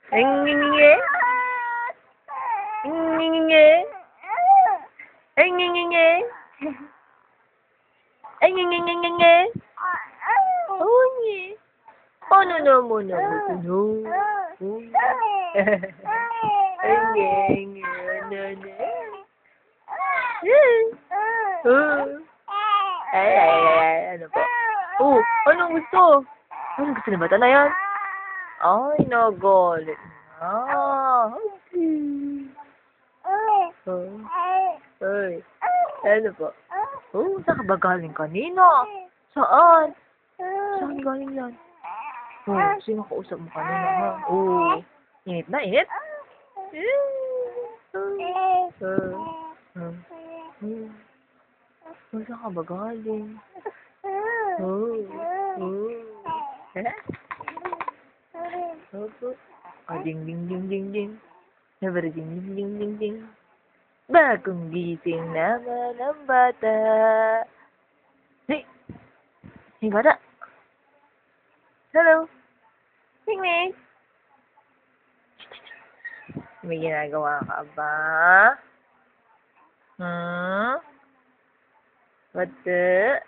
Ngingingi. Ngingingi. Ngingingi. Ngingingi. Oh, ngi. Ano naman ako no? Ngingingi. Ano po? Oh, anong gusto? Anong gusto na bata na yan? Ay, nagalit na. Ay, ano po? Oh, saan ka ba galing kanina? Saan? Saan galing yan? Oh, sino kausap mo kanina, ha? Oh, init na, init? Oh, saan ka ba galing? Oh. Opo. Ah, ding, ding, ding, ding, ding. Never ding, ding, ding, ding, ding. Bagong gising naman ang bata. Hey! Hey, bata! Hello! Ming-Ming! May ginagawa ka ba? Hmm? What the?